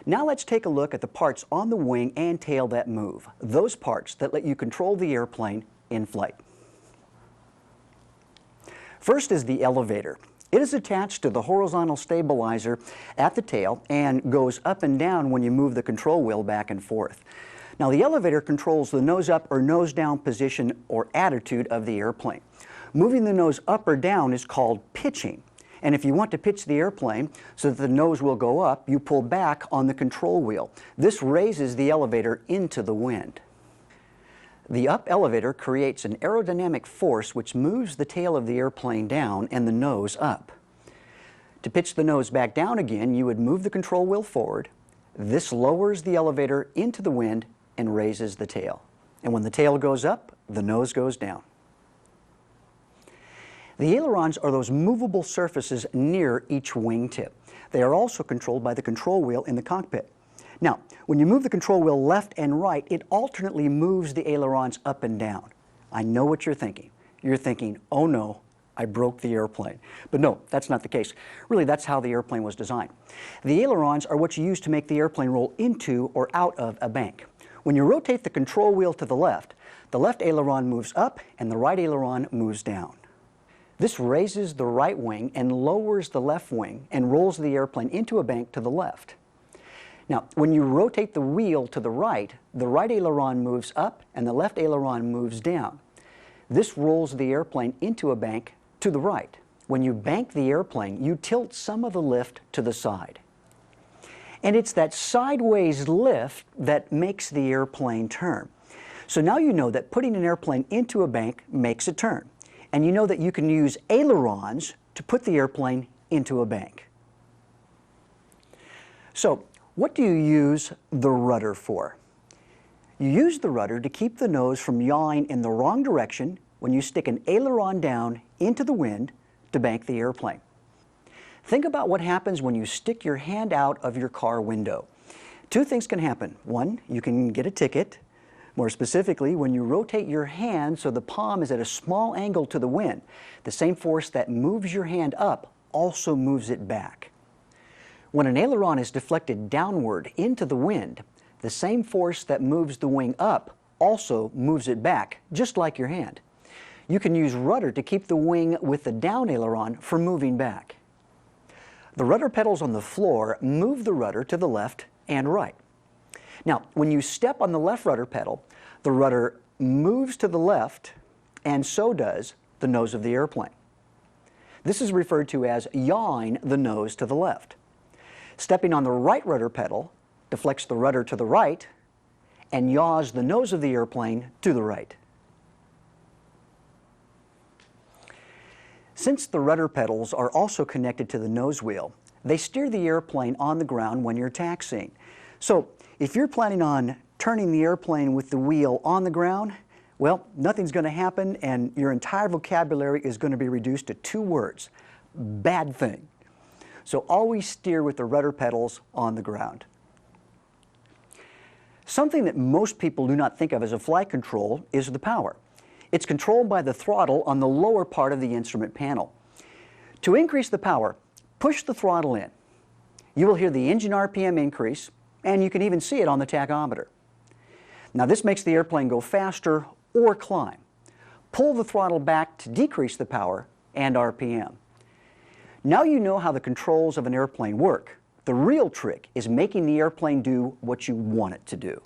Now let's take a look at the parts on the wing and tail that move, those parts that let you control the airplane in flight. First is the elevator. It is attached to the horizontal stabilizer at the tail and goes up and down when you move the control wheel back and forth. Now the elevator controls the nose up or nose down position or attitude of the airplane. Moving the nose up or down is called pitching. And if you want to pitch the airplane so that the nose will go up, you pull back on the control wheel. This raises the elevator into the wind. The up elevator creates an aerodynamic force which moves the tail of the airplane down and the nose up. To pitch the nose back down again, you would move the control wheel forward. This lowers the elevator into the wind and raises the tail. And when the tail goes up, the nose goes down. The ailerons are those movable surfaces near each wingtip. They are also controlled by the control wheel in the cockpit. Now, when you move the control wheel left and right, it alternately moves the ailerons up and down. I know what you're thinking. You're thinking, oh no, I broke the airplane. But no, that's not the case. Really, that's how the airplane was designed. The ailerons are what you use to make the airplane roll into or out of a bank. When you rotate the control wheel to the left aileron moves up and the right aileron moves down. This raises the right wing and lowers the left wing and rolls the airplane into a bank to the left. Now, when you rotate the wheel to the right aileron moves up and the left aileron moves down. This rolls the airplane into a bank to the right. When you bank the airplane, you tilt some of the lift to the side. And it's that sideways lift that makes the airplane turn. So now you know that putting an airplane into a bank makes it turn. And you know that you can use ailerons to put the airplane into a bank. So, what do you use the rudder for? You use the rudder to keep the nose from yawing in the wrong direction when you stick an aileron down into the wind to bank the airplane. Think about what happens when you stick your hand out of your car window. Two things can happen. One, you can get a ticket. More specifically, when you rotate your hand so the palm is at a small angle to the wind, the same force that moves your hand up also moves it back. When an aileron is deflected downward into the wind, the same force that moves the wing up also moves it back, just like your hand. You can use rudder to keep the wing with the down aileron from moving back. The rudder pedals on the floor move the rudder to the left and right. Now, when you step on the left rudder pedal, the rudder moves to the left, and so does the nose of the airplane. This is referred to as yawing the nose to the left. Stepping on the right rudder pedal deflects the rudder to the right and yaws the nose of the airplane to the right. Since the rudder pedals are also connected to the nose wheel, they steer the airplane on the ground when you're taxiing. So, if you're planning on turning the airplane with the wheel on the ground, well, nothing's going to happen and your entire vocabulary is going to be reduced to 2 words: bad thing. So always steer with the rudder pedals on the ground. Something that most people do not think of as a flight control is the power. It's controlled by the throttle on the lower part of the instrument panel. To increase the power, push the throttle in. You will hear the engine RPM increase, and you can even see it on the tachometer. Now this makes the airplane go faster or climb. Pull the throttle back to decrease the power and RPM. Now you know how the controls of an airplane work. The real trick is making the airplane do what you want it to do.